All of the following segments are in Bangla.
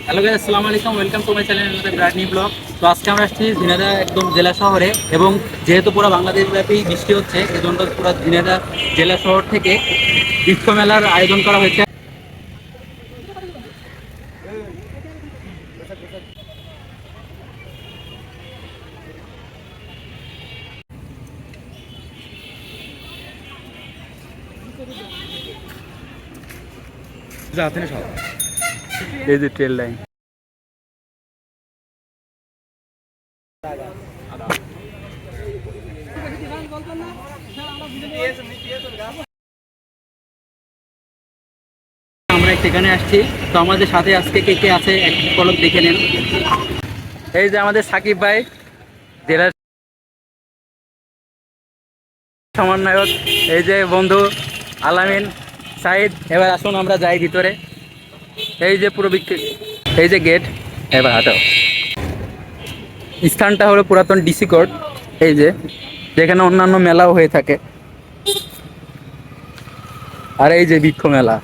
হ্যালো গাইস, আসসালামু আলাইকুম। ওয়েলকাম টু মাই চ্যানেল আমাদের ব্র্যান্ড নিউ ব্লগ। তো আজকে আমরা আসছি ঝিনাইদহ একদম জেলা শহরে, এবং যেহেতু পুরো বাংলাদেশ ব্যাপী বৃষ্টি হচ্ছে, এজন্য পুরো ঝিনাইদহ জেলা শহর থেকে বৃক্ষ মেলার আয়োজন করা হয়েছে। এই যে ট্রেন লাইন, আমরা সেখানে আসছি। তো আমাদের সাথে আজকে কে কে আছে এক পলক দেখে নেন। এই যে আমাদের সাকিব ভাই, জেলার সমন্বয়ক। এই যে বন্ধু আলামিন, সাইদ। এবার আসুন আমরা যাই ভিতরে। এই যে পুরো এই যে গেট। এবার হাঁটো। স্থানটা হলো পুরাতন ডিসি কোর্ট, এই যে যেখানে অন্যান্য মেলাও হয়ে থাকে। আর এই যে বৃক্ষ মেলা,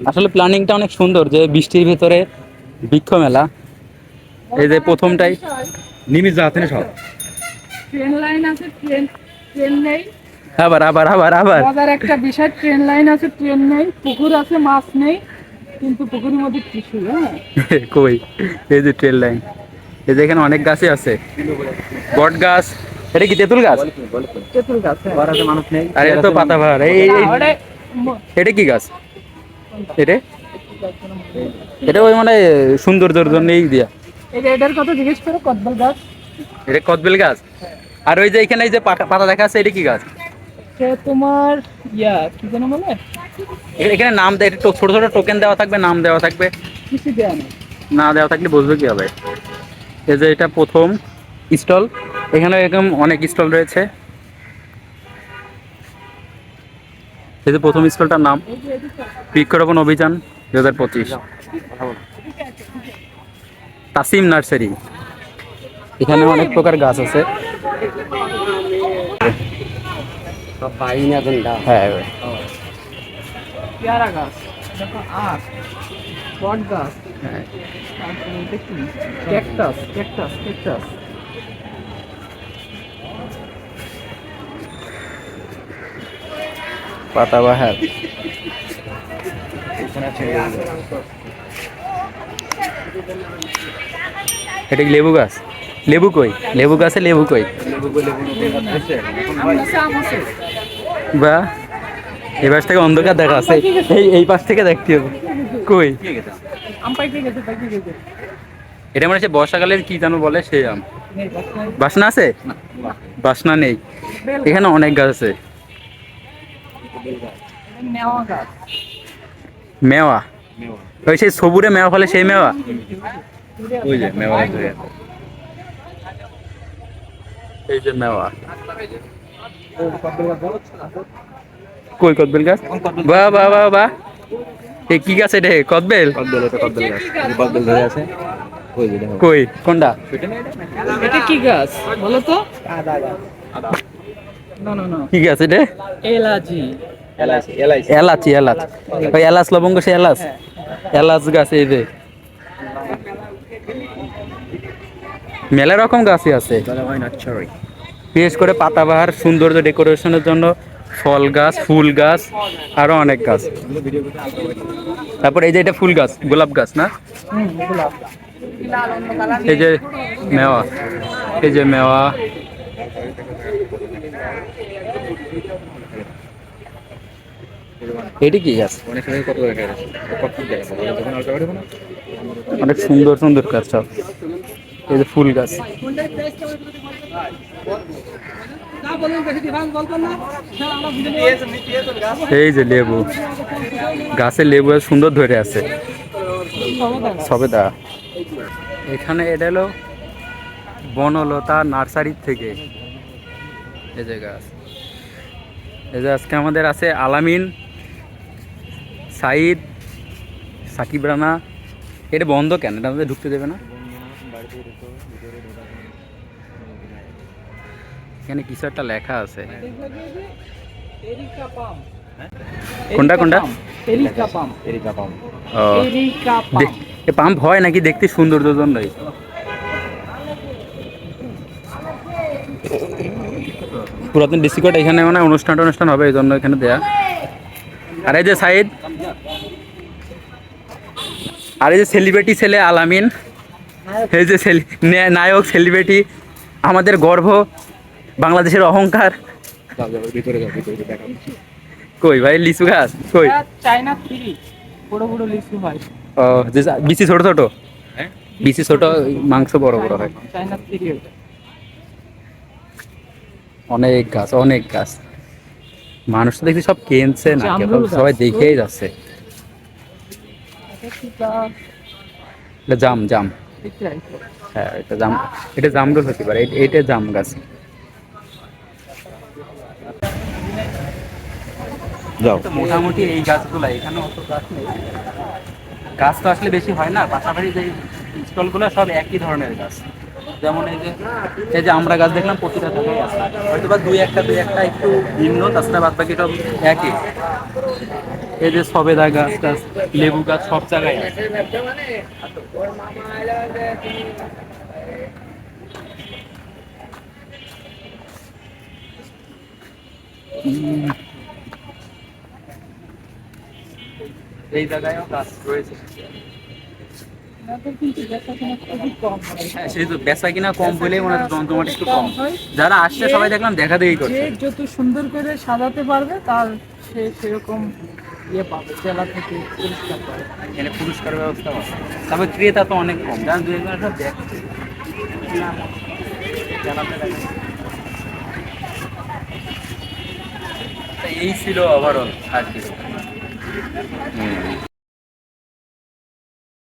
আসলে প্ল্যানিংটা অনেক সুন্দর, যে বৃষ্টির ভিতরে বৃক্ষ মেলা। এই যে প্রথমটাই নিমিত যাতে সব ট্রেন লাইন আছে, ট্রেন ট্রেন নেই। আবার আবার আবার আবার মজার একটা বিষয়, ট্রেন লাইন আছে, ট্রেন নেই। পুকুর আছে, মাছ নেই, কিন্তু পুকুরের মধ্যে কিছু কই। এই যে ট্রেন লাইন, এই যে এখানে অনেক গাছই আছে, বট গাছ। এটা কি তেঁতুল গাছ? তেঁতুল গাছ। মানুষ নেই, আর এটা তো পাতাবাহার। এটা কি গাছ? এটা এটা ওই মানে সৌন্দর্যের জন্যই দিয়া। এটার কথা জিজ্ঞেস করো, কদবেল গাছ। এটা কদবেল গাছ। আর ওই যে এখানে এই যে পাতা দেখা আছে, এটা কি গাছ? তোমার কি যেন বলে, এখানে নাম দেয়, ছোট ছোট টোকেন দেওয়া থাকবে, নাম দেওয়া থাকবে। কিছু দেওয়া নেই। না দেওয়া থাকলে বুঝবে কি হবে। এই যে এটা প্রথম স্টল, এখানে এরকম অনেক স্টল রয়েছে। এই যে প্রথম স্টলটার নাম বৃক্ষরোপণ অভিযান 2025, তাসিম নার্সারি। এখানে অনেক প্রকার গাছ আছে। হ্যাঁ, পেয়ারা গাছ, দেখো আখ, বট গাছ, হ্যাঁ। তারপরে এটা কি, ক্যাকটাস ক্যাকটাস ক্যাকটাস। পাতাবাহার। এটা কি লেবু গাছ? লেবু কই? লেবু গাছে লেবু কই? বা এই পাশ থেকে অন্ধকার দেখা আছে, এই পাশ থেকে দেখতে হবে। কই? এটা মানে হচ্ছে বর্ষাকালের কি যেন বলে, সেই আম। বাসনা আছে? বাসনা নেই। এখানে অনেক গাছ আছে। মেওয়া, ওই সেই সবুরে মেওয়া ফলে, সেই মেওয়া। ওই যে মেওয়া, এই যে মেওয়া। কই কদবেল গাছ? বাহ বাহ বাহ বাহ। এই কি গাছ এটা? কদবেল? কদবেল, এটা কদবেল গাছ। কদবেল ধরে আছে। কই কোনটা? এটা কি গাছ বলো তো? না না না, কি গাছ এটা? এলাচি। এলাচি, এলাচ। ওই এলাচ লবঙ্গ, সে এলাচ। এলাচ গাছ। এই যে মেলা রকম গাছই আছে, বিশেষ করে পাতাবাহার সৌন্দর্য ডেকোরেশনের জন্য ফল গাছ, ফুল গাছ, আরো অনেক গাছ। তারপর এই যে এটা ফুল গাছ, গোলাপ গাছ না? এই যে মেওয়া, এই যে মেওয়া। এটি কি গাছ? অনেক সুন্দর সুন্দর গাছ সব। এই যে ফুল গাছ। এই যে লেবু, গাছের লেবু সুন্দর ধরে আছে, সবেদা। এখানে এটা হলো বনলতা নার্সারি থেকে। এই যে গাছ, এই যে আজকে আমাদের আছে আলামিন, সাইদ, সাকিব রানা। এটা বন্ধ কেন? এটা আমাদের ঢুকতে দেবে না? এখানে কিছু একটা লেখা আছে। কোনটা কোনটা? এ পাম্প হয় নাকি দেখতে সৌন্দর্যের জন্যই? পুরাতন ডিসি কোড এখানে মানে অনুষ্ঠান হবে এই জন্য এখানে দেয়া। আর এই যে সাইদ, আর এই যে সেলিব্রিটি ছেলে আলামিন, এই যে নায়ক সেলিব্রিটি, আমাদের গর্ব, বাংলাদেশের অহংকার। কই ভাই লিচু গাছ কই? চায়না থ্রি, বড় বড় লিচু হয়। ও যে বিচি ছোট ছোট, বিচি ছোট, মাংস বড় বড় হয়। চায়না থ্রি ওটা। অনেক গাছ, অনেক গাছ। মানুষ তো দেখছি সব কিনছে না, জামরুল গাছ। সবাই দেখেই যাচ্ছে। এটা কি গাছ? এটা জাম জাম। এটাই তো। হ্যাঁ এটা জাম, এটা জামরুল হতে পারে, এটা জাম গাছ। যাও তো মোটামুটি এই গাছগুলো, এখানে অত গাছ নেই। গাছ তো আসলে বেশি হয় না, পাশাপাশি যে স্টলগুলো সব একই ধরনের গাছ। যেমন এই যে আমরা গাছ দেখলাম, প্রতিটা জায়গায় আছে, হয়তো বা দুই একটা একটু ভিন্ন, তাছাড়া বাদ বাকি সব একই। এই যে সবেদা গাছ টাছ, লেবু গাছ সব জায়গায় আছে। এই জায়গায়ও গাছ রয়েছে। এনাদের কিন্তু বেচাকেনা খুবই কম হয়। হ্যাঁ সেই তো বেচা কিনা কম বলেই মনে হচ্ছে জমজমাট একটু কম। হয়। যারা আসছে সবাই দেখলাম দেখা দেখি যে করছে। যত সুন্দর করে সাজাতে পারবে তার সে সেরকম ইয়ে পাবে, জেলা থেকে পুরস্কার পাবে। এখানে পুরস্কার ব্যবস্থা আছে, তবে ক্রেতা তো অনেক কম, যারা দুই একজন সব দেখছে। জানাতে লাগে। তা এই ছিল ওভারঅল আর কি।